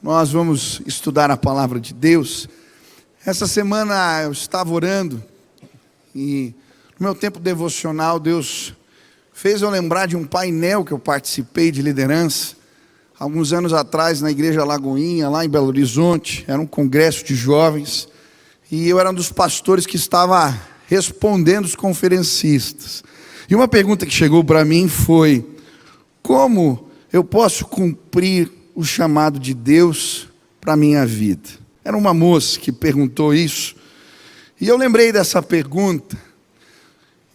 Nós vamos estudar a palavra de Deus. Essa semana eu estava orando e no meu tempo devocional Deus fez eu lembrar de um painel que eu participei de liderança alguns anos atrás na Igreja Lagoinha, lá em Belo Horizonte. Era um congresso de jovens e eu era um dos pastores que estava respondendo os conferencistas. E uma pergunta que chegou para mim foi: como eu posso cumprir o chamado de Deus para a minha vida? Era uma moça que perguntou isso, e eu lembrei dessa pergunta,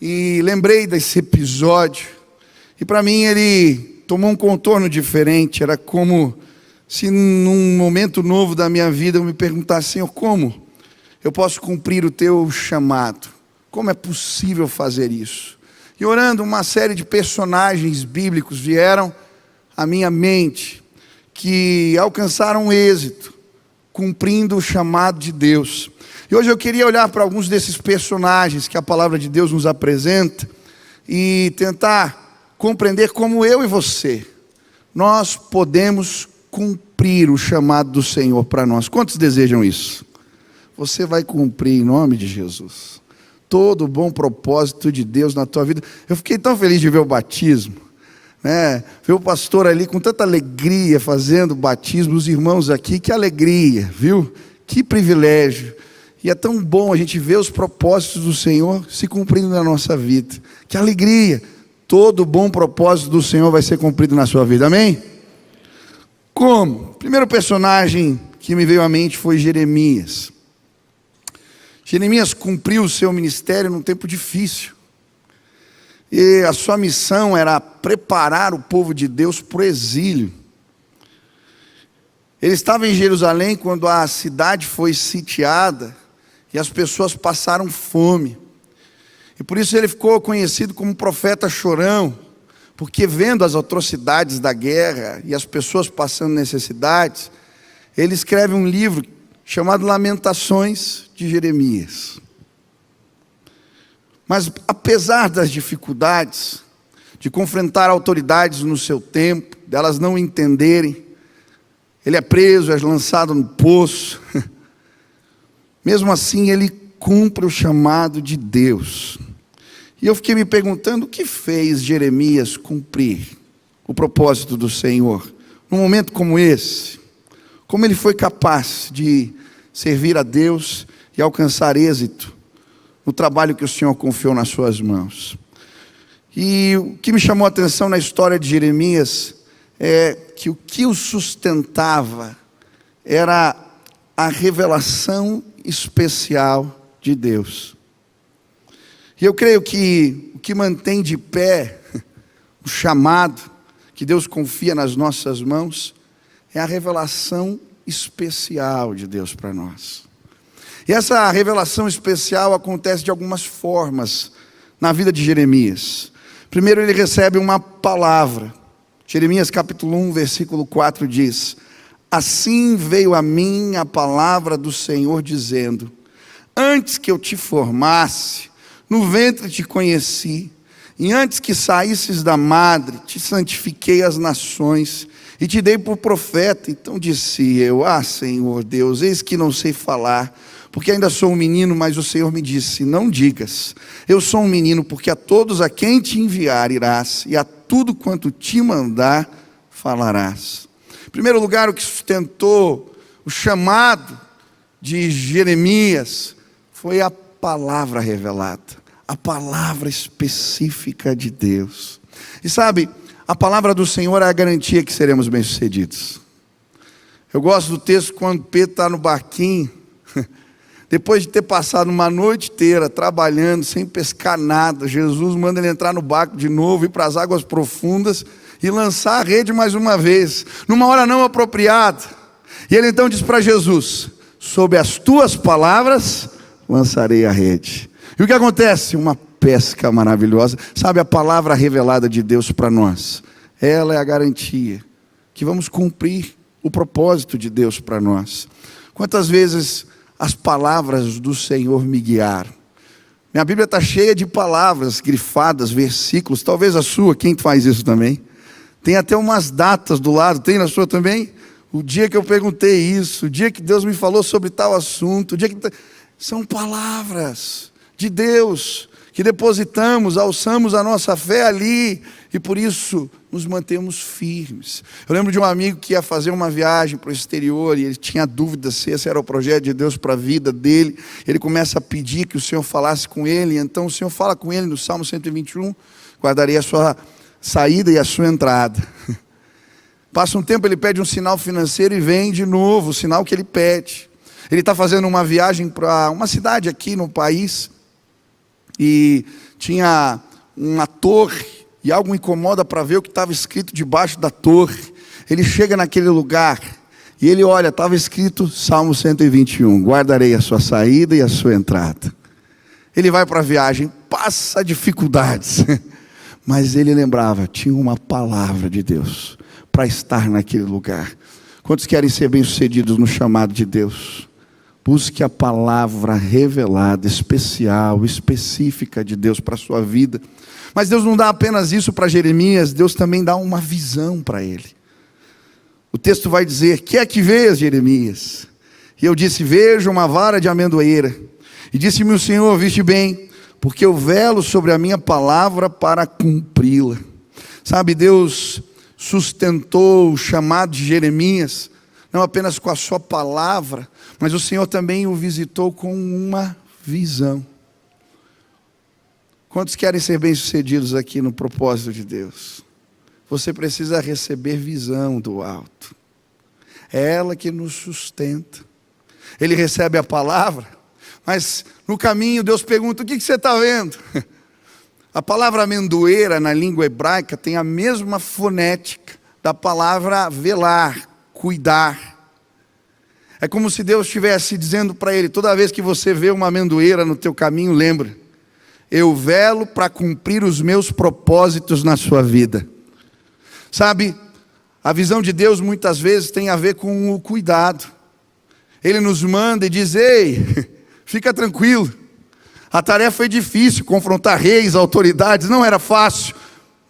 e lembrei desse episódio, e para mim ele tomou um contorno diferente. Era como se num momento novo da minha vida eu me perguntasse: Senhor, como eu posso cumprir o teu chamado? Como é possível fazer isso? E orando, uma série de personagens bíblicos vieram à minha mente, que alcançaram êxito, cumprindo o chamado de Deus. E hoje eu queria olhar para alguns desses personagens que a palavra de Deus nos apresenta e tentar compreender como eu e você, nós podemos cumprir o chamado do Senhor para nós. Quantos desejam isso? Você vai cumprir em nome de Jesus todo o bom propósito de Deus na tua vida. Eu fiquei tão feliz de ver o batismo, ver o pastor ali com tanta alegria fazendo o batismo, os irmãos aqui, que alegria, viu? Que privilégio. E é tão bom a gente ver os propósitos do Senhor se cumprindo na nossa vida. Que alegria. Todo bom propósito do Senhor vai ser cumprido na sua vida, amém? Como? O primeiro personagem que me veio à mente foi Jeremias. Jeremias cumpriu o seu ministério num tempo difícil. E a sua missão era preparar o povo de Deus para o exílio. Ele estava em Jerusalém quando a cidade foi sitiada e as pessoas passaram fome. E por isso ele ficou conhecido como profeta chorão, porque vendo as atrocidades da guerra e as pessoas passando necessidades, ele escreve um livro chamado Lamentações de Jeremias. Mas apesar das dificuldades, de confrontar autoridades no seu tempo, delas não entenderem, ele é preso, é lançado no poço. Mesmo assim, ele cumpre o chamado de Deus. E eu fiquei me perguntando o que fez Jeremias cumprir o propósito do Senhor num momento como esse. Como ele foi capaz de servir a Deus e alcançar êxito no trabalho que o Senhor confiou nas suas mãos. E o que me chamou a atenção na história de Jeremias é que o que o sustentava era a revelação especial de Deus. E eu creio que o que mantém de pé o chamado que Deus confia nas nossas mãos é a revelação especial de Deus para nós. E essa revelação especial acontece de algumas formas na vida de Jeremias. Primeiro, ele recebe uma palavra. Jeremias capítulo 1, versículo 4 diz: assim veio a mim a palavra do Senhor dizendo: antes que eu te formasse, no ventre te conheci, e antes que saísses da madre, te santifiquei as nações, e te dei por profeta. Então disse eu: Senhor Deus, eis que não sei falar, porque ainda sou um menino. Mas o Senhor me disse: não digas, eu sou um menino, porque a todos a quem te enviar irás, e a tudo quanto te mandar falarás. Em primeiro lugar, o que sustentou o chamado de Jeremias foi a palavra revelada, a palavra específica de Deus. E sabe, a palavra do Senhor é a garantia que seremos bem-sucedidos. Eu gosto do texto quando Pedro está no barquinho, depois de ter passado uma noite inteira trabalhando, sem pescar nada, Jesus manda ele entrar no barco de novo, ir para as águas profundas e lançar a rede mais uma vez, numa hora não apropriada. E ele então diz para Jesus: sob as tuas palavras lançarei a rede. E o que acontece? Uma pesca maravilhosa. Sabe, a palavra revelada de Deus para nós, ela é a garantia que vamos cumprir o propósito de Deus para nós. Quantas vezes as palavras do Senhor me guiaram? Minha Bíblia está cheia de palavras grifadas, versículos. Talvez a sua, quem faz isso também? Tem até umas datas do lado. Tem na sua também? o dia que eu perguntei isso, o dia que Deus me falou sobre tal assunto, o dia que... São palavras de Deus que depositamos, alçamos a nossa fé ali e por isso nos mantemos firmes. Eu lembro de um amigo que ia fazer uma viagem para o exterior e ele tinha dúvida se esse era o projeto de Deus para a vida dele. Ele começa a pedir que o Senhor falasse com ele, então o Senhor fala com ele no Salmo 121, guardarei a sua saída e a sua entrada. Passa um tempo, ele pede um sinal financeiro e vem de novo o sinal que ele pede. Ele está fazendo uma viagem para uma cidade aqui no país e tinha uma torre e algo incomoda para ver o que estava escrito debaixo da torre. Ele chega naquele lugar e ele olha, estava escrito Salmo 121, guardarei a sua saída e a sua entrada. Ele vai para a viagem, passa dificuldades, mas ele lembrava, tinha uma palavra de Deus para estar naquele lugar. Quantos querem ser bem-sucedidos no chamado de Deus? Busque a palavra revelada, especial, específica de Deus para a sua vida. Mas Deus não dá apenas isso para Jeremias, Deus também dá uma visão para ele. O texto vai dizer, que é que vês, Jeremias? E eu disse, vejo uma vara de amendoeira. E disse-me o Senhor, viste bem, porque eu velo sobre a minha palavra para cumpri-la. Sabe, Deus sustentou o chamado de Jeremias, não apenas com a sua palavra, mas o Senhor também o visitou com uma visão. Quantos querem ser bem-sucedidos aqui no propósito de Deus? Você precisa receber visão do alto. É ela que nos sustenta. Ele recebe a palavra, mas no caminho Deus pergunta, o que você está vendo? A palavra amendoeira na língua hebraica tem a mesma fonética da palavra velar, cuidar. É como se Deus estivesse dizendo para ele, toda vez que você vê uma amendoeira no teu caminho, lembra, eu velo para cumprir os meus propósitos na sua vida. Sabe, a visão de Deus muitas vezes tem a ver com o cuidado. Ele nos manda e diz, ei, fica tranquilo, a tarefa é difícil, confrontar reis, autoridades, não era fácil,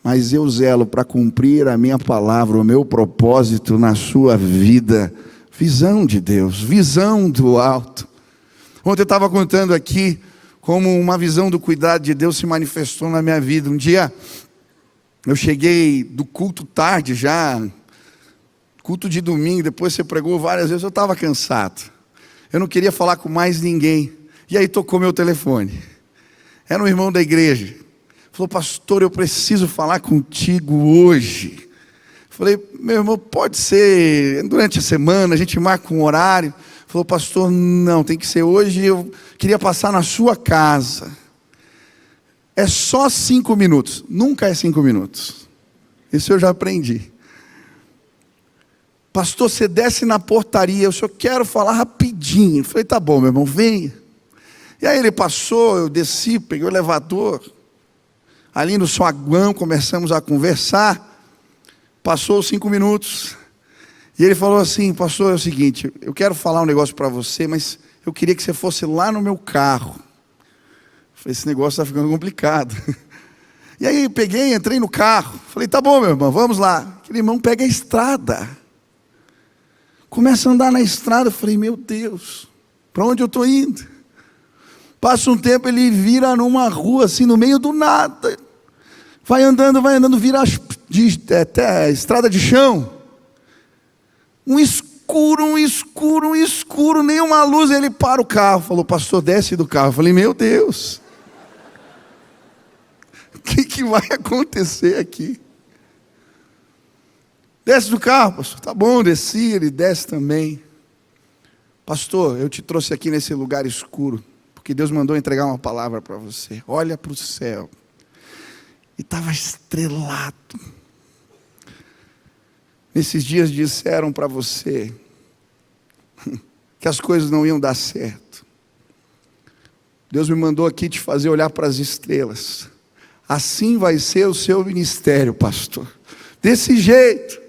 mas eu zelo para cumprir a minha palavra, o meu propósito na sua vida. Visão de Deus, visão do alto. Ontem eu estava contando aqui como uma visão do cuidado de Deus se manifestou na minha vida. Um dia eu cheguei do culto tarde já, culto de domingo, depois você pregou várias vezes, eu estava cansado. Eu não queria falar com mais ninguém. E aí tocou meu telefone. Era um irmão da igreja. Falou, pastor, eu preciso falar contigo hoje. Falei, meu irmão, pode ser durante a semana, a gente marca um horário. Falou, pastor, não, tem que ser hoje, eu queria passar na sua casa. É só 5 minutos, nunca é 5 minutos. Isso eu já aprendi. Pastor, você desce na portaria, eu só quero falar rapidinho. Falei, tá bom, meu irmão, venha. E aí ele passou, eu desci, peguei o elevador. Ali no saguão, começamos a conversar. Passou 5 minutos, e ele falou assim, pastor, é o seguinte, eu quero falar um negócio para você, mas eu queria que você fosse lá no meu carro. Eu falei, esse negócio está ficando complicado. E aí eu peguei, entrei no carro, falei, tá bom, meu irmão, vamos lá. Aquele irmão pega a estrada, começa a andar na estrada, eu falei, meu Deus, para onde eu estou indo? Passa um tempo, ele vira numa rua assim, no meio do nada, vai andando, vira até estrada de chão. Um escuro, nenhuma luz. Ele para o carro, falou, pastor, desce do carro. Eu falei, meu Deus, o que vai acontecer aqui? Desce do carro, pastor. Tá bom, desci, ele desce também. Pastor, eu te trouxe aqui nesse lugar escuro, porque Deus mandou entregar uma palavra para você. Olha para o céu. E estava estrelado. Nesses dias disseram para você que as coisas não iam dar certo. Deus me mandou aqui te fazer olhar para as estrelas. Assim vai ser o seu ministério, pastor. Desse jeito.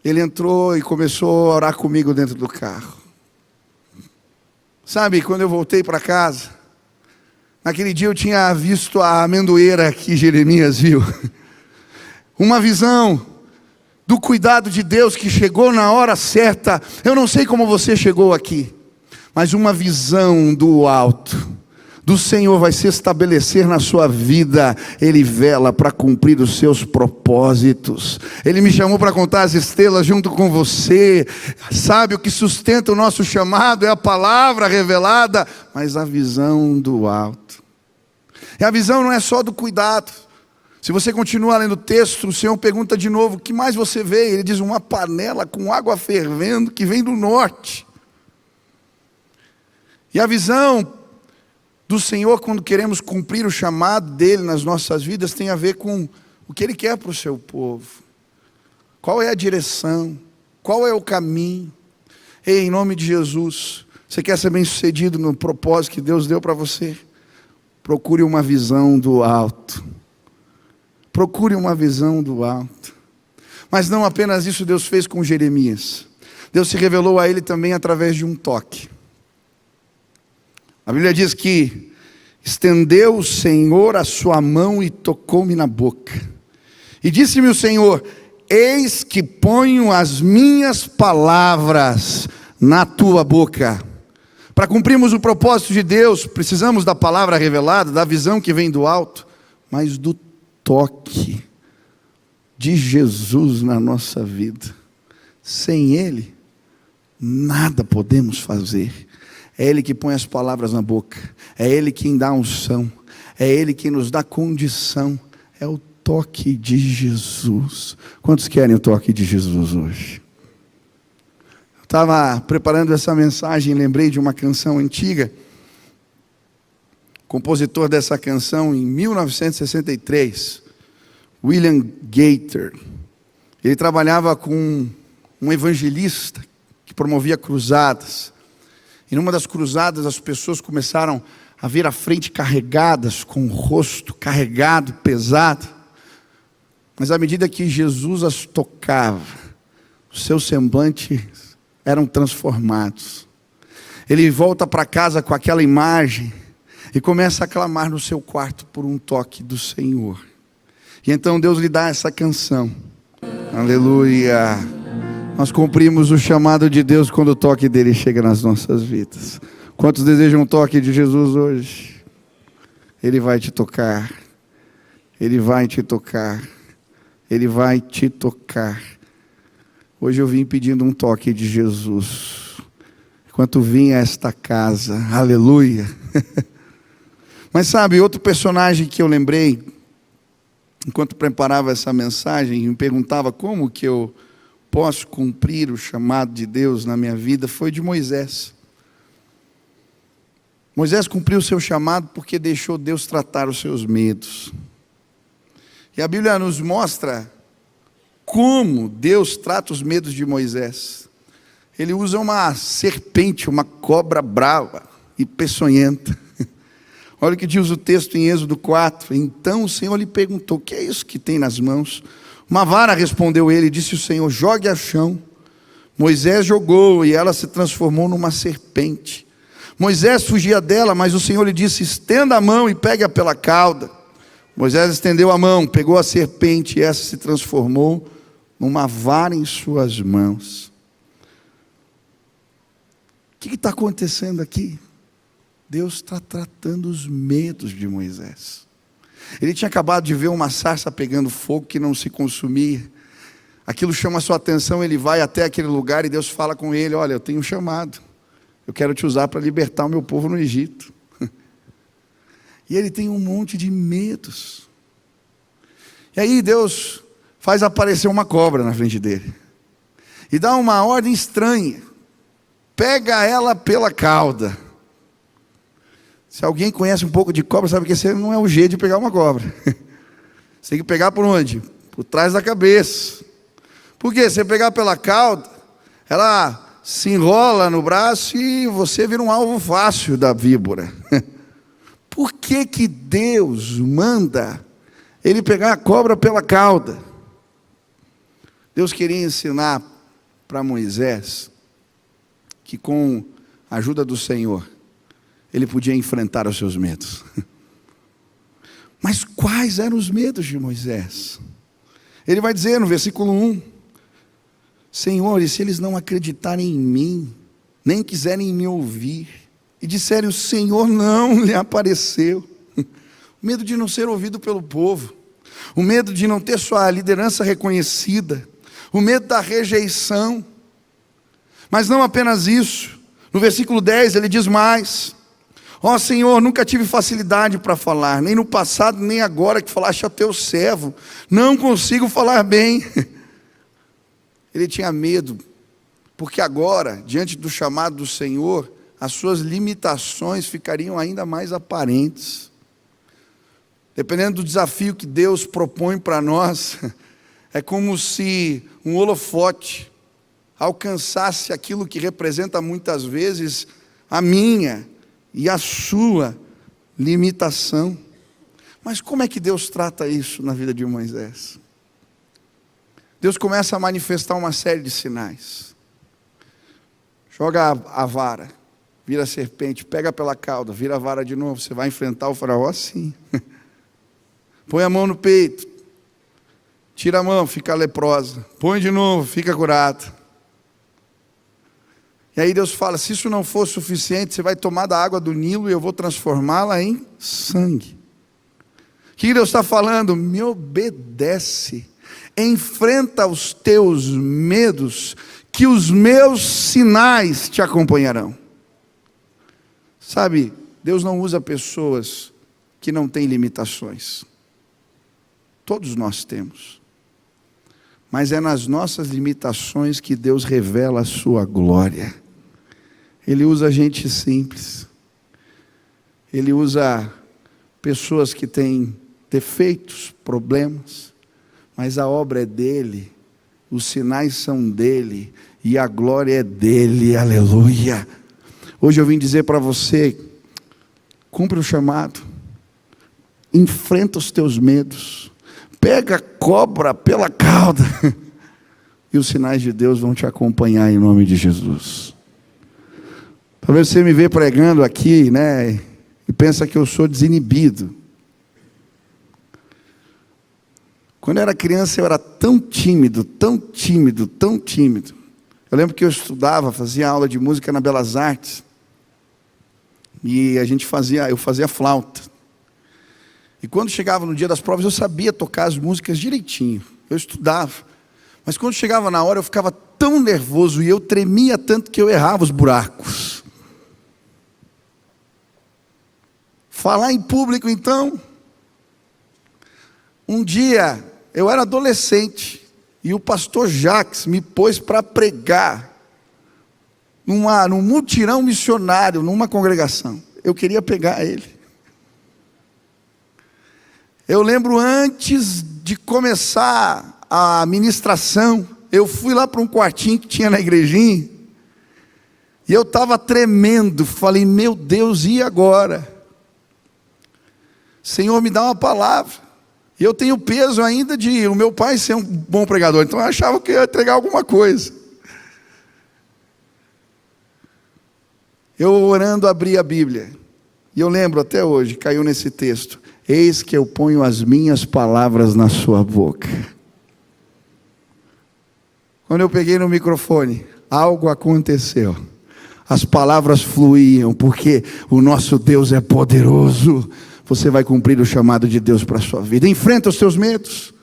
Ele entrou e começou a orar comigo dentro do carro. Sabe, quando eu voltei para casa, naquele dia eu tinha visto a amendoeira que Jeremias viu. Uma visão. do cuidado de Deus que chegou na hora certa. Eu não sei como você chegou aqui, mas uma visão do alto do Senhor vai se estabelecer na sua vida. Ele vela para cumprir os seus propósitos. Ele me chamou para contar as estrelas junto com você. Sabe, o que sustenta o nosso chamado é a palavra revelada, mas a visão do alto. E a visão não é só do cuidado. Se você continuar lendo o texto, o Senhor pergunta de novo: o que mais você vê? Ele diz: uma panela com água fervendo que vem do norte. E a visão do Senhor, quando queremos cumprir o chamado dele nas nossas vidas, tem a ver com o que ele quer para o seu povo. Qual é a direção? Qual é o caminho? Ei, em nome de Jesus, você quer ser bem sucedido no propósito que Deus deu para você? Procure uma visão do alto. Procure uma visão do alto. Mas não apenas isso Deus fez com Jeremias. Deus se revelou a ele também através de um toque. A Bíblia diz que estendeu o Senhor a sua mão e tocou-me na boca. E disse-me o Senhor: eis que ponho as minhas palavras na tua boca. Para cumprirmos o propósito de Deus, precisamos da palavra revelada, da visão que vem do alto, mas do toque de Jesus na nossa vida. Sem Ele, nada podemos fazer. É Ele que põe as palavras na boca, é Ele quem dá a unção, é Ele quem nos dá condição, é o toque de Jesus. Quantos querem o toque de Jesus hoje? Eu estava preparando essa mensagem e lembrei de uma canção antiga. O compositor dessa canção, em 1963, William Gaither, ele trabalhava com um evangelista que promovia cruzadas. E numa das cruzadas as pessoas começaram a vir à frente carregadas, com o rosto carregado, pesado. Mas à medida que Jesus as tocava, os seus semblantes eram transformados. Ele volta para casa com aquela imagem e começa a clamar no seu quarto por um toque do Senhor. E então Deus lhe dá essa canção. Aleluia! Nós cumprimos o chamado de Deus quando o toque dele chega nas nossas vidas. Quantos desejam um toque de Jesus hoje? Ele vai te tocar. Ele vai te tocar. Ele vai te tocar. Hoje eu vim pedindo um toque de Jesus. Enquanto vim a esta casa. Aleluia. Mas sabe, outro personagem que eu lembrei, enquanto preparava essa mensagem, e me perguntava como que eu posso cumprir o chamado de Deus na minha vida, foi de Moisés. Moisés cumpriu o seu chamado porque deixou Deus tratar os seus medos. E a Bíblia nos mostra como Deus trata os medos de Moisés. Ele usa uma serpente, uma cobra brava e peçonhenta. Olha o que diz o texto em Êxodo 4. Então o Senhor lhe perguntou: o que é isso que tem nas mãos? Uma vara, respondeu ele, disse o Senhor: jogue ao chão. Moisés jogou e ela se transformou numa serpente. Moisés fugia dela, mas o Senhor lhe disse: estenda a mão e pegue-a pela cauda. Moisés estendeu a mão, pegou a serpente e essa se transformou numa vara em suas mãos. O que está acontecendo aqui? Deus está tratando os medos de Moisés. Ele tinha acabado de ver uma sarça pegando fogo que não se consumia. Aquilo chama a sua atenção, ele vai até aquele lugar e Deus fala com ele: olha, eu tenho um chamado. Eu quero te usar para libertar o meu povo no Egito. E ele tem um monte de medos. E aí Deus faz aparecer uma cobra na frente dele. E dá uma ordem estranha. Pega ela pela cauda. Se alguém conhece um pouco de cobra, sabe que esse não é o jeito de pegar uma cobra. Você tem que pegar por onde? Por trás da cabeça. Por quê? Se você pegar pela cauda, ela se enrola no braço e você vira um alvo fácil da víbora. Por que que Deus manda ele pegar a cobra pela cauda? Deus queria ensinar para Moisés que com a ajuda do Senhor, ele podia enfrentar os seus medos. Mas quais eram os medos de Moisés? Ele vai dizer no versículo 1, Senhor, e se eles não acreditarem em mim, nem quiserem me ouvir, e disserem, o Senhor não lhe apareceu? O medo de não ser ouvido pelo povo, o medo de não ter sua liderança reconhecida, o medo da rejeição. Mas não apenas isso, no versículo 10 ele diz mais: ó Senhor, nunca tive facilidade para falar, nem no passado, nem agora que falaste ao teu servo, não consigo falar bem. Ele tinha medo, porque agora, diante do chamado do Senhor, as suas limitações ficariam ainda mais aparentes. Dependendo do desafio que Deus propõe para nós, é como se um holofote alcançasse aquilo que representa muitas vezes a minha e a sua limitação. Mas como é que Deus trata isso na vida de Moisés? Deus começa a manifestar uma série de sinais. Joga a vara, vira a serpente, pega pela cauda, vira a vara de novo. Você vai enfrentar o faraó assim. Põe a mão no peito, tira a mão, fica leprosa. Põe de novo, fica curado. E aí Deus fala, se isso não for suficiente, você vai tomar da água do Nilo e eu vou transformá-la em sangue. O que Deus está falando? Me obedece, enfrenta os teus medos, que os meus sinais te acompanharão. Sabe, Deus não usa pessoas que não têm limitações. Todos nós temos. Mas é nas nossas limitações que Deus revela a sua glória. Ele usa gente simples. Ele usa pessoas que têm defeitos, problemas. Mas a obra é dele, os sinais são dele, e a glória é dele, aleluia. Hoje eu vim dizer para você, cumpre o chamado, enfrenta os teus medos, pega a cobra pela cauda, e os sinais de Deus vão te acompanhar em nome de Jesus. Talvez você me vê pregando aqui, né, e pensa que eu sou desinibido. Quando eu era criança eu era tão tímido, tão tímido, tão tímido. Eu lembro que eu estudava, fazia aula de música na Belas Artes. E eu fazia flauta. E quando chegava no dia das provas, eu sabia tocar as músicas direitinho. Eu estudava. Mas quando chegava na hora, eu ficava tão nervoso e eu tremia tanto que eu errava os buracos. Falar em público, então. Um dia, eu era adolescente. E o pastor Jacques me pôs para pregar num mutirão missionário, numa congregação. Eu queria pegar ele. Eu lembro antes de começar a ministração, eu fui lá para um quartinho que tinha na igrejinha, e eu estava tremendo, falei, meu Deus, e agora? Senhor, me dá uma palavra. E eu tenho peso ainda de o meu pai ser um bom pregador, então eu achava que eu ia entregar alguma coisa. Eu orando abri a Bíblia, e eu lembro até hoje, caiu nesse texto, eis que eu ponho as minhas palavras na sua boca. Quando eu peguei no microfone, algo aconteceu, as palavras fluíam, porque o nosso Deus é poderoso. Você vai cumprir o chamado de Deus para a sua vida. Enfrenta os teus medos.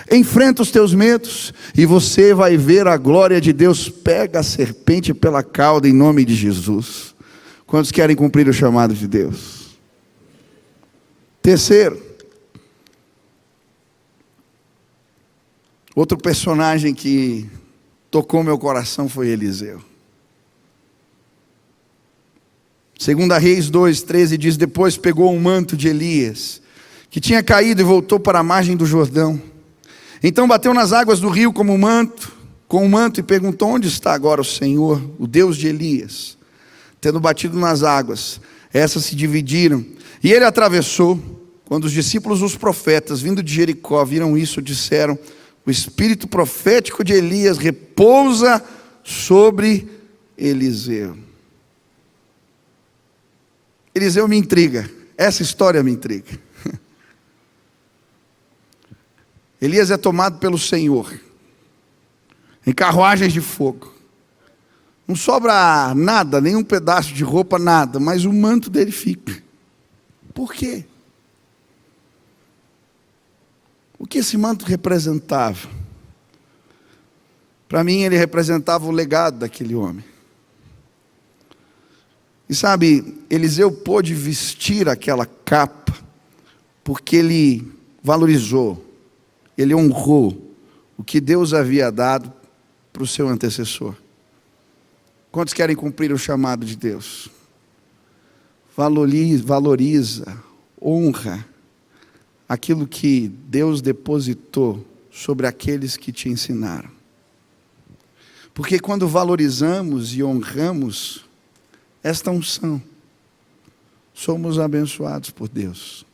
Enfrenta os teus medos. E você vai ver a glória de Deus. Pega a serpente pela cauda em nome de Jesus. Quantos querem cumprir o chamado de Deus? Terceiro. Outro personagem que tocou meu coração foi Eliseu. 2 Reis 2:13 diz, depois pegou um manto de Elias, que tinha caído e voltou para a margem do Jordão. Então bateu nas águas do rio com o manto e perguntou, onde está agora o Senhor, o Deus de Elias? Tendo batido nas águas, essas se dividiram, e ele atravessou. Quando os discípulos dos profetas, vindo de Jericó, viram isso, disseram, o espírito profético de Elias repousa sobre Eliseu. Eliseu me intriga, essa história me intriga. Elias é tomado pelo Senhor, em carruagens de fogo. Não sobra nada, nenhum pedaço de roupa, nada, mas o manto dele fica. Por quê? O que esse manto representava? Para mim, ele representava o legado daquele homem. E sabe, Eliseu pôde vestir aquela capa, porque ele valorizou, ele honrou o que Deus havia dado para o seu antecessor. Quantos querem cumprir o chamado de Deus? Valoriza, honra aquilo que Deus depositou sobre aqueles que te ensinaram. Porque quando valorizamos e honramos esta unção, somos abençoados por Deus.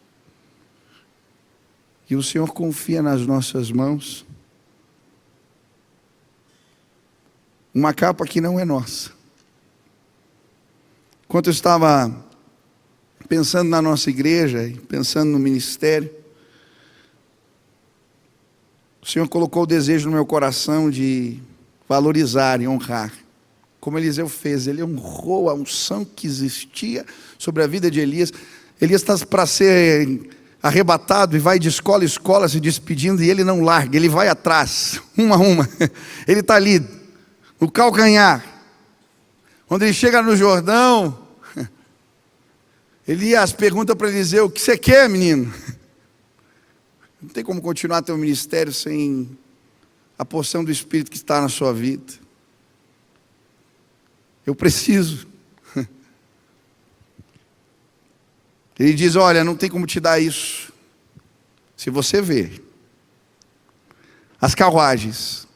E o Senhor confia nas nossas mãos uma capa que não é nossa. Enquanto eu estava pensando na nossa igreja e pensando no ministério, o Senhor colocou o desejo no meu coração de valorizar e honrar, como Eliseu fez. Ele honrou a unção que existia sobre a vida de Elias. Elias está para ser arrebatado e vai de escola em escola se despedindo, e ele não larga, ele vai atrás, uma a uma. Ele está ali, no calcanhar. Quando ele chega no Jordão, Elias pergunta para Eliseu: o que você quer, menino? Não tem como continuar teu ministério sem a porção do Espírito que está na sua vida. Eu preciso. Ele diz: olha, não tem como te dar isso. Se você ver as carruagens,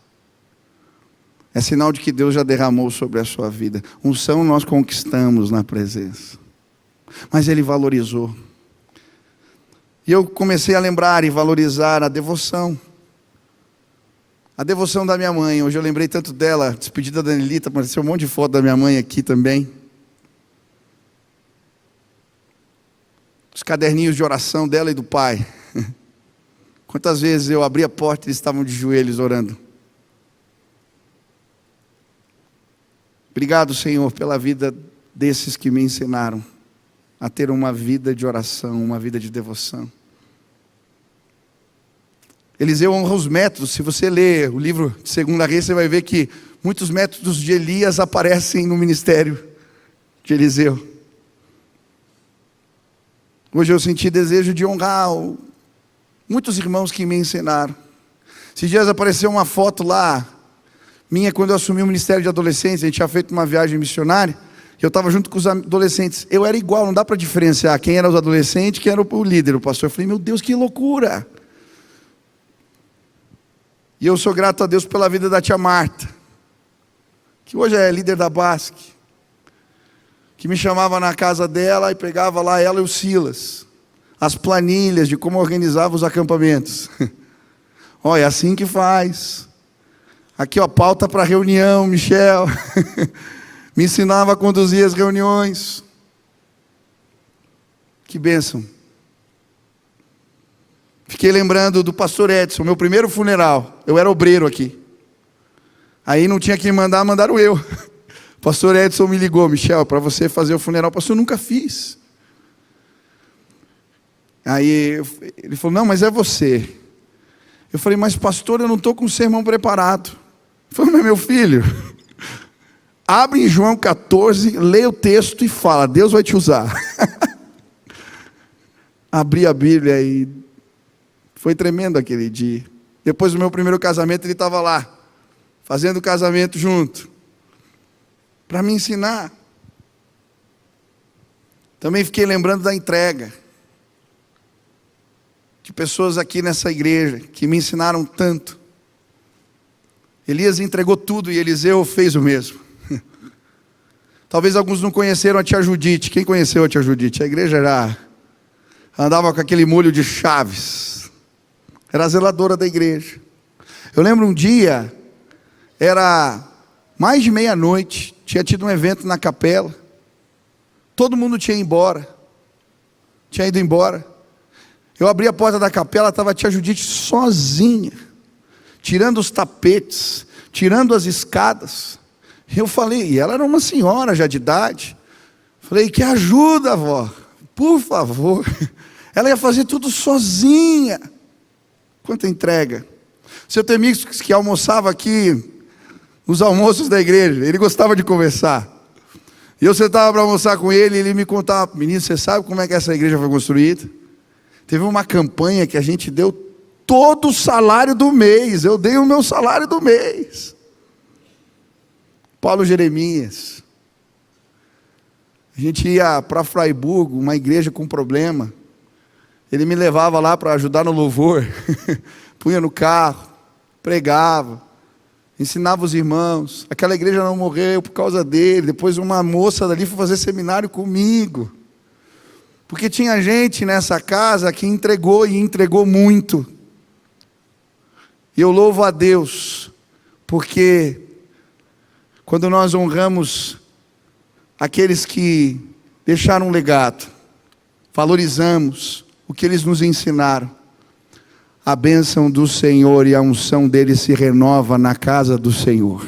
é sinal de que Deus já derramou sobre a sua vida. Unção nós conquistamos na presença, mas ele valorizou. E eu comecei a lembrar e valorizar a devoção. A devoção da minha mãe. Hoje eu lembrei tanto dela, despedida da Anelita, apareceu um monte de foto da minha mãe aqui também. Os caderninhos de oração dela e do pai. Quantas vezes eu abri a porta e eles estavam de joelhos orando. Obrigado, Senhor, pela vida desses que me ensinaram a ter uma vida de oração, uma vida de devoção. Eliseu honra os métodos. Se você ler o livro de 2 Reis, você vai ver que muitos métodos de Elias aparecem no ministério de Eliseu. Hoje eu senti desejo de honrar muitos irmãos que me ensinaram. Esses dias apareceu uma foto lá, minha, quando eu assumi o ministério de adolescentes. A gente tinha feito uma viagem missionária, e eu estava junto com os adolescentes. Eu era igual, não dá para diferenciar quem era os adolescentes, quem era o líder, o pastor. Eu falei: meu Deus, que loucura! E eu sou grato a Deus pela vida da tia Marta, que hoje é líder da Basque, que me chamava na casa dela e pegava lá ela e o Silas, as planilhas de como organizava os acampamentos. Olha, é assim que faz. Aqui, ó, pauta para reunião, Michel. Me ensinava a conduzir as reuniões. Que bênção. Fiquei lembrando do pastor Edson, meu primeiro funeral. Eu era obreiro aqui. Aí não tinha quem mandar, mandaram eu. O pastor Edson me ligou: Michel, para você fazer o funeral. Pastor, eu nunca fiz. Aí ele falou: não, mas é você. Eu falei: mas pastor, eu não estou com o sermão preparado. Ele falou: mas meu filho, abre em João 14, lê o texto e fala, Deus vai te usar. Abri a Bíblia e foi tremendo aquele dia. Depois do meu primeiro casamento, ele estava lá, fazendo o casamento junto, para me ensinar. Também fiquei lembrando da entrega, de pessoas aqui nessa igreja, que me ensinaram tanto. Elias entregou tudo e Eliseu fez o mesmo. Talvez alguns não conheceram a tia Judite. Quem conheceu a tia Judite? A igreja andava com aquele molho de chaves. Era a zeladora da igreja. Eu lembro um dia, era mais de meia-noite, tinha tido um evento na capela. Todo mundo tinha ido embora. Eu abri a porta da capela, estava a tia Judite sozinha, tirando os tapetes, tirando as escadas. Eu falei, e ela era uma senhora já de idade. Falei, que ajuda, avó, por favor. Ela ia fazer tudo sozinha. Quanta entrega. Seu Temix, que almoçava aqui nos almoços da igreja, ele gostava de conversar. E eu sentava para almoçar com ele, e ele me contava, menino, você sabe como é que essa igreja foi construída? Teve uma campanha que a gente deu todo o salário do mês. Eu dei o meu salário do mês. Paulo Jeremias. A gente ia para Fraiburgo, uma igreja com problema. Ele me levava lá para ajudar no louvor. Punha no carro, pregava, ensinava os irmãos. Aquela igreja não morreu por causa dele. Depois uma moça dali foi fazer seminário comigo. Porque tinha gente nessa casa que entregou e entregou muito. E eu louvo a Deus, porque quando nós honramos aqueles que deixaram um legado, valorizamos o que eles nos ensinaram, a bênção do Senhor e a unção dele se renova na casa do Senhor.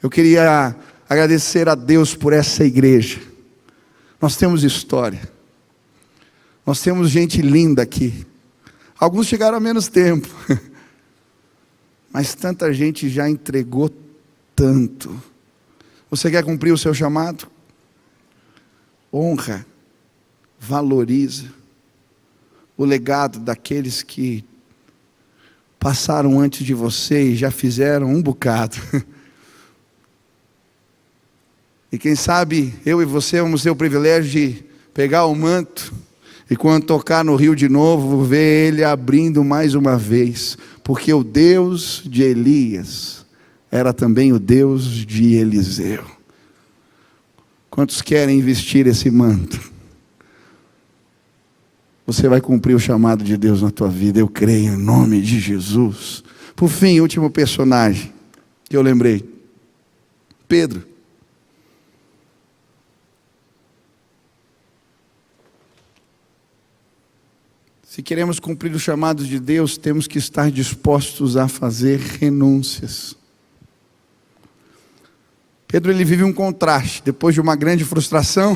Eu queria agradecer a Deus por essa igreja. Nós temos história. Nós temos gente linda aqui. Alguns chegaram há menos tempo. Mas tanta gente já entregou tanto. Você quer cumprir o seu chamado? Honra, valoriza o legado daqueles que passaram antes de você e já fizeram um bocado. E quem sabe eu e você vamos ter o privilégio de pegar o manto e quando tocar no rio de novo, ver ele abrindo mais uma vez, porque o Deus de Elias era também o Deus de Eliseu. Quantos querem vestir esse manto? Você vai cumprir o chamado de Deus na tua vida, eu creio, em nome de Jesus. Por fim, último personagem que eu lembrei, Pedro. Se queremos cumprir o chamado de Deus, temos que estar dispostos a fazer renúncias. Pedro, ele vive um contraste. Depois de uma grande frustração,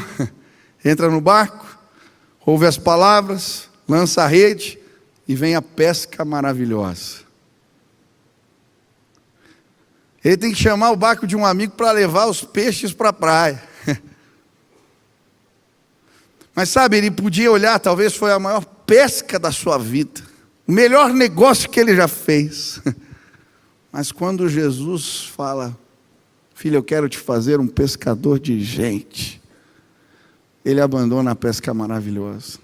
entra no barco, ouve as palavras, lança a rede e vem a pesca maravilhosa. Ele tem que chamar o barco de um amigo para levar os peixes para a praia. Mas sabe, ele podia olhar, talvez foi a maior pesca da sua vida, o melhor negócio que ele já fez. Mas quando Jesus fala, filho, eu quero te fazer um pescador de gente, ele abandona a pesca maravilhosa.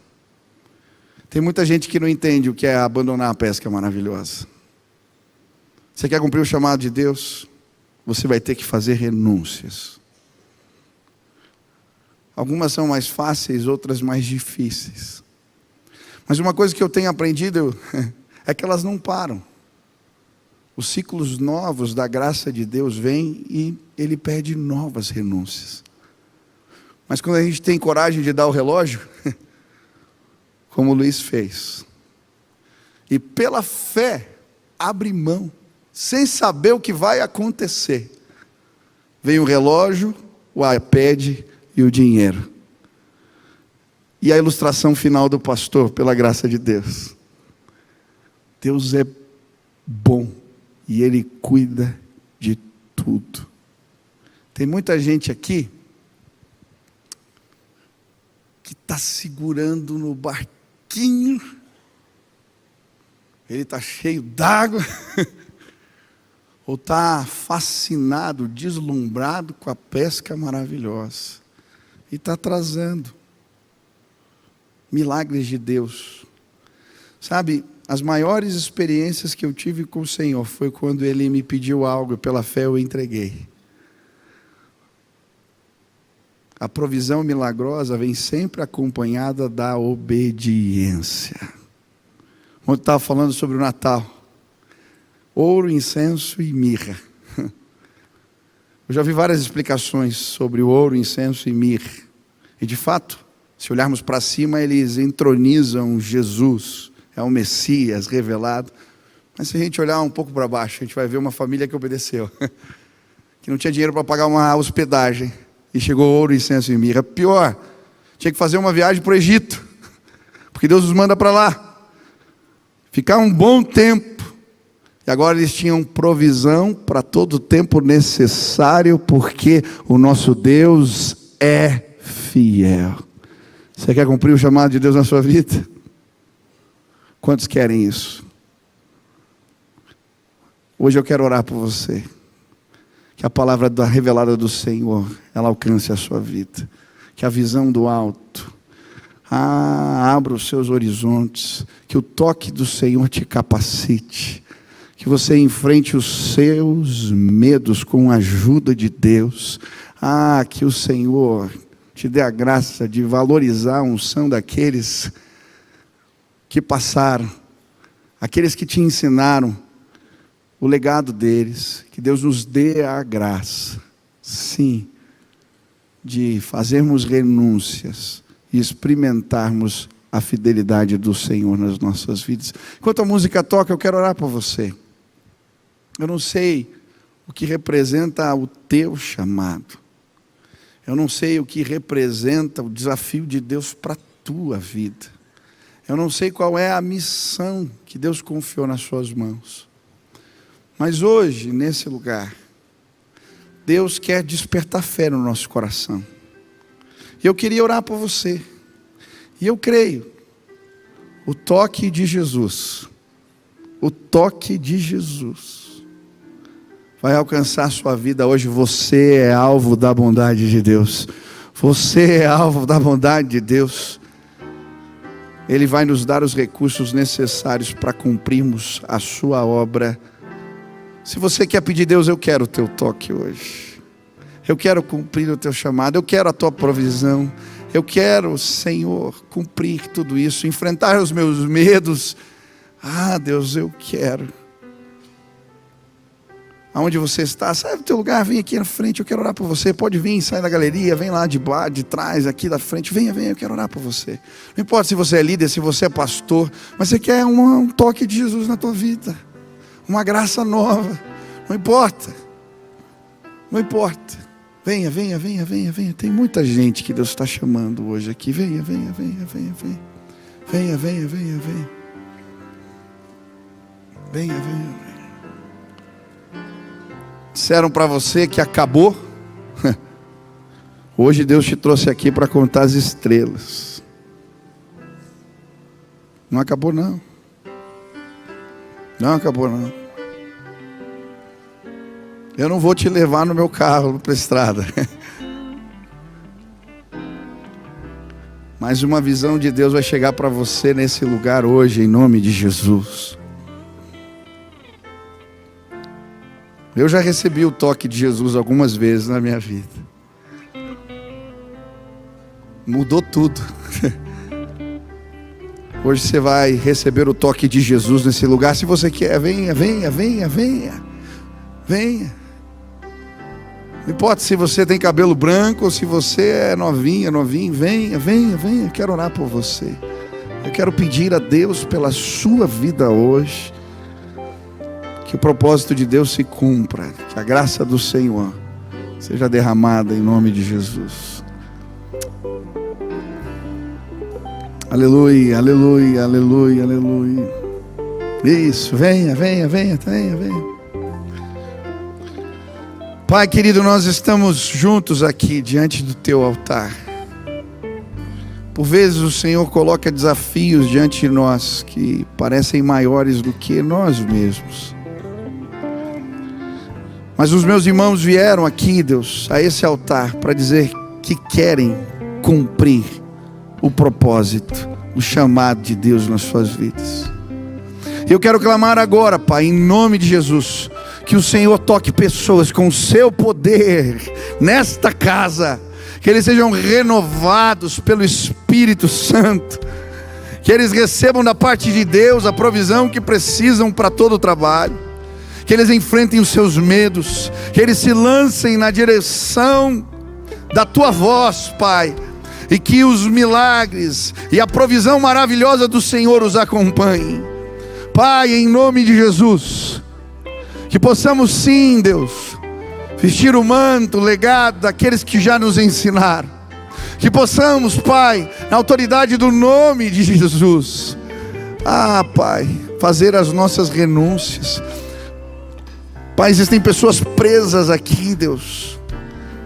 Tem muita gente que não entende o que é abandonar a pesca maravilhosa. Você quer cumprir o chamado de Deus? Você vai ter que fazer renúncias. Algumas são mais fáceis, outras mais difíceis. Mas uma coisa que eu tenho aprendido é que elas não param. Os ciclos novos da graça de Deus vêm e Ele pede novas renúncias. Mas quando a gente tem coragem de dar o relógio, como o Luiz fez, e pela fé abre mão, sem saber o que vai acontecer, vem o relógio, o iPad e o dinheiro. E a ilustração final do pastor, pela graça de Deus. Deus é bom e Ele cuida de tudo. Tem muita gente aqui que está segurando no barquinho, ele está cheio d'água, ou está fascinado, deslumbrado com a pesca maravilhosa, e está atrasando milagres de Deus. Sabe, as maiores experiências que eu tive com o Senhor foi quando Ele me pediu algo e pela fé eu entreguei. A provisão milagrosa vem sempre acompanhada da obediência. Ontem estava falando sobre o Natal. Ouro, incenso e mirra. Eu já vi várias explicações sobre o ouro, incenso e mirra. E de fato, se olharmos para cima, eles entronizam Jesus. É o Messias revelado. Mas se a gente olhar um pouco para baixo, a gente vai ver uma família que obedeceu, que não tinha dinheiro para pagar uma hospedagem, e chegou ouro, incenso e mirra. Pior, tinha que fazer uma viagem para o Egito, porque Deus os manda para lá, ficar um bom tempo, e agora eles tinham provisão para todo o tempo necessário, porque o nosso Deus é fiel. Você quer cumprir o chamado de Deus na sua vida? Quantos querem isso? Hoje eu quero orar por você, que a palavra revelada do Senhor, ela alcance a sua vida, que a visão do alto, abra os seus horizontes, que o toque do Senhor te capacite, que você enfrente os seus medos com a ajuda de Deus, que o Senhor te dê a graça de valorizar a unção daqueles que passaram, aqueles que te ensinaram, o legado deles, que Deus nos dê a graça, sim, de fazermos renúncias e experimentarmos a fidelidade do Senhor nas nossas vidas. Enquanto a música toca, eu quero orar por você. Eu não sei o que representa o teu chamado. Eu não sei o que representa o desafio de Deus para a tua vida. Eu não sei qual é a missão que Deus confiou nas suas mãos. Mas hoje, nesse lugar, Deus quer despertar fé no nosso coração. E eu queria orar por você. E eu creio, o toque de Jesus, vai alcançar a sua vida hoje. Você é alvo da bondade de Deus. Você é alvo da bondade de Deus. Ele vai nos dar os recursos necessários para cumprirmos a sua obra. Se você quer pedir, Deus, eu quero o teu toque hoje. Eu quero cumprir o teu chamado. Eu quero a tua provisão. Eu quero, Senhor, cumprir tudo isso. Enfrentar os meus medos. Deus, eu quero. Aonde você está, sai do teu lugar, vem aqui na frente, eu quero orar por você. Pode vir, sai da galeria, vem lá de trás, aqui da frente. Venha, eu quero orar por você. Não importa se você é líder, se você é pastor, mas você quer um toque de Jesus na tua vida. Uma graça nova, não importa, venha, tem muita gente que Deus está chamando hoje aqui, venha, disseram para você que acabou, hoje Deus te trouxe aqui para contar as estrelas, não acabou não. Não acabou não. Eu não vou te levar no meu carro para a estrada. Mas uma visão de Deus vai chegar para você nesse lugar hoje, em nome de Jesus. Eu já recebi o toque de Jesus algumas vezes na minha vida. Mudou tudo. Hoje você vai receber o toque de Jesus nesse lugar. Se você quer, venha. Não importa se você tem cabelo branco ou se você é novinho, venha. Eu quero orar por você. Eu quero pedir a Deus pela sua vida hoje, que o propósito de Deus se cumpra, que a graça do Senhor seja derramada em nome de Jesus. Aleluia. Isso, venha. Pai querido, nós estamos juntos aqui diante do teu altar. Por vezes o Senhor coloca desafios diante de nós que parecem maiores do que nós mesmos. Mas os meus irmãos vieram aqui, Deus, a esse altar para dizer que querem cumprir o propósito, o chamado de Deus nas suas vidas. Eu quero clamar agora, Pai, em nome de Jesus, que o Senhor toque pessoas com o seu poder nesta casa, que eles sejam renovados pelo Espírito Santo, que eles recebam da parte de Deus a provisão que precisam para todo o trabalho, que eles enfrentem os seus medos, que eles se lancem na direção da tua voz, Pai, e que os milagres e a provisão maravilhosa do Senhor os acompanhem. Pai, em nome de Jesus, que possamos sim, Deus, vestir o manto, o legado daqueles que já nos ensinaram. Que possamos, Pai, na autoridade do nome de Jesus, Pai, fazer as nossas renúncias. Pai, existem pessoas presas aqui, Deus,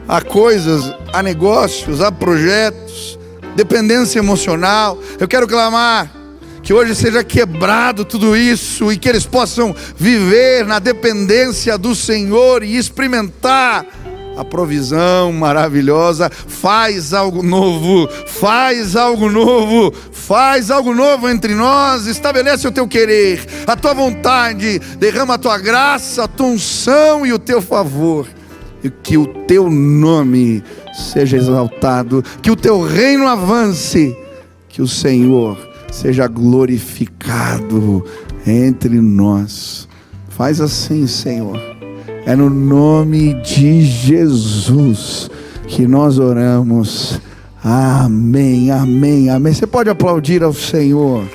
a coisas, a negócios, a projetos, dependência emocional. Eu quero clamar que hoje seja quebrado tudo isso e que eles possam viver na dependência do Senhor e experimentar a provisão maravilhosa. Faz algo novo, faz algo novo, faz algo novo entre nós. Estabelece o teu querer, a tua vontade, derrama a tua graça, a tua unção e o teu favor, e que o teu nome seja exaltado, que o teu reino avance, que o Senhor seja glorificado entre nós. Faz assim, Senhor. É no nome de Jesus que nós oramos. Amém, amém, amém. Você pode aplaudir ao Senhor.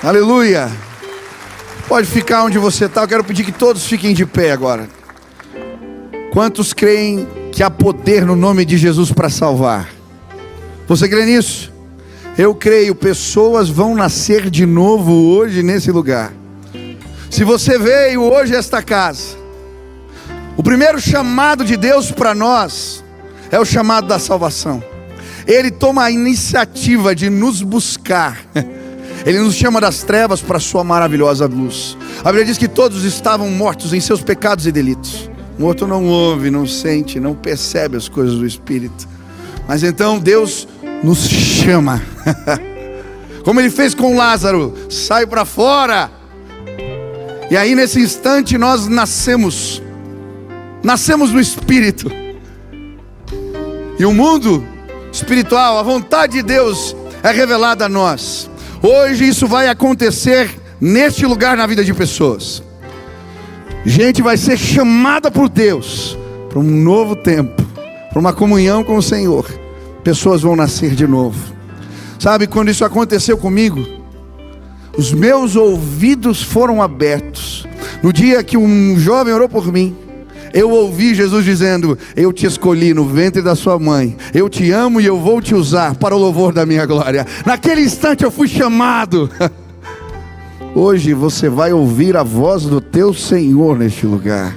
Aleluia. Pode ficar onde você está. Eu quero pedir que todos fiquem de pé agora. Quantos creem que há poder no nome de Jesus para salvar? Você crê nisso? Eu creio. Pessoas vão nascer de novo hoje nesse lugar. Se você veio hoje a esta casa, o primeiro chamado de Deus para nós é o chamado da salvação. Ele toma a iniciativa de nos buscar. Ele nos chama das trevas para a sua maravilhosa luz. A Bíblia diz que todos estavam mortos em seus pecados e delitos. O morto não ouve, não sente, não percebe as coisas do Espírito. Mas então Deus nos chama. Como Ele fez com Lázaro: sai para fora. E aí nesse instante nós nascemos no Espírito. E o mundo espiritual, a vontade de Deus é revelada a nós. Hoje isso vai acontecer neste lugar na vida de pessoas. Gente vai ser chamada por Deus para um novo tempo, para uma comunhão com o Senhor. Pessoas vão nascer de novo. Sabe, quando isso aconteceu comigo, os meus ouvidos foram abertos. No dia que um jovem orou por mim, eu ouvi Jesus dizendo: eu te escolhi no ventre da sua mãe, eu te amo e eu vou te usar para o louvor da minha glória. Naquele instante eu fui chamado. Hoje você vai ouvir a voz do teu Senhor neste lugar.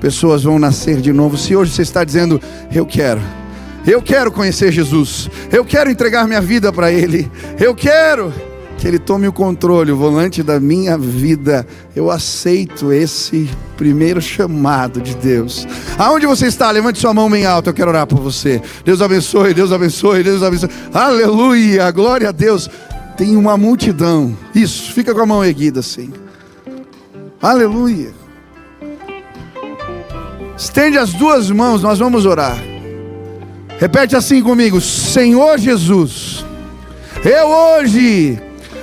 Pessoas vão nascer de novo. Se hoje você está dizendo: eu quero conhecer Jesus, eu quero entregar minha vida para Ele, eu quero que Ele tome o controle, o volante da minha vida. Eu aceito esse primeiro chamado de Deus. Aonde você está? Levante sua mão bem alta, eu quero orar por você. Deus abençoe, Deus abençoe, Deus abençoe. Aleluia, glória a Deus. Tem uma multidão. Isso, fica com a mão erguida assim. Aleluia. Estende as duas mãos, nós vamos orar. Repete assim comigo: Senhor Jesus, eu hoje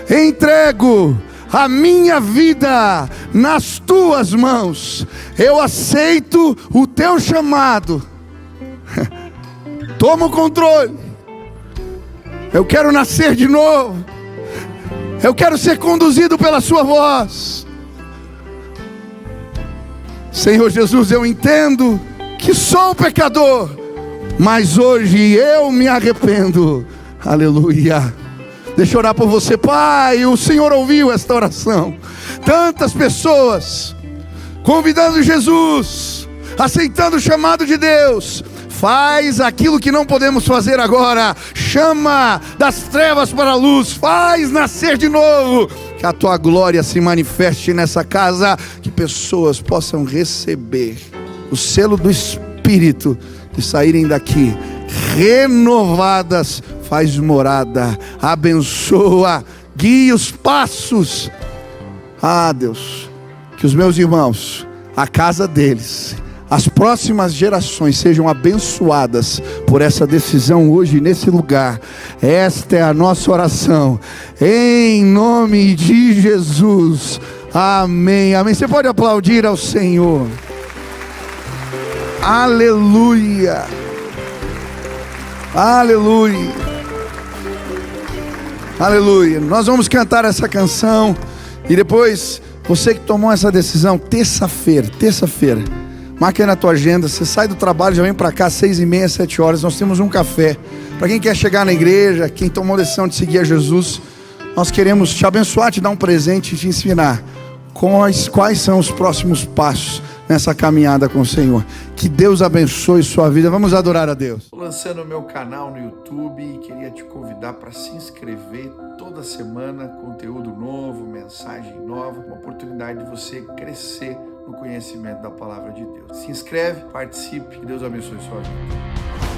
entrego a minha vida nas tuas mãos. Eu aceito o teu chamado. Toma o controle. Eu quero nascer de novo. Eu quero ser conduzido pela sua voz. Senhor Jesus, eu entendo que sou pecador, mas hoje eu me arrependo. Aleluia. Deixa eu orar por você. Pai, o Senhor ouviu esta oração. Tantas pessoas convidando Jesus, aceitando o chamado de Deus. Faz aquilo que não podemos fazer agora. Chama das trevas para a luz. Faz nascer de novo. Que a tua glória se manifeste nessa casa. Que pessoas possam receber o selo do Espírito e saírem daqui renovadas. Faz morada, abençoa, guia os passos. Deus, que os meus irmãos, a casa deles, as próximas gerações sejam abençoadas por essa decisão hoje nesse lugar. Esta é a nossa oração, em nome de Jesus. Amém, amém. Você pode aplaudir ao Senhor. Aleluia, aleluia, Aleluia. Nós vamos cantar essa canção e depois, você que tomou essa decisão, terça-feira, marca aí na tua agenda, você sai do trabalho, já vem para cá, 6h30, 7 horas, nós temos um café. Para quem quer chegar na igreja, quem tomou a decisão de seguir a Jesus, nós queremos te abençoar, te dar um presente e te ensinar quais são os próximos passos nessa caminhada com o Senhor. Que Deus abençoe sua vida. Vamos adorar a Deus. Estou lançando o meu canal no YouTube e queria te convidar para se inscrever. Toda semana, conteúdo novo, mensagem nova, uma oportunidade de você crescer no conhecimento da palavra de Deus. Se inscreve, participe, que Deus abençoe sua vida.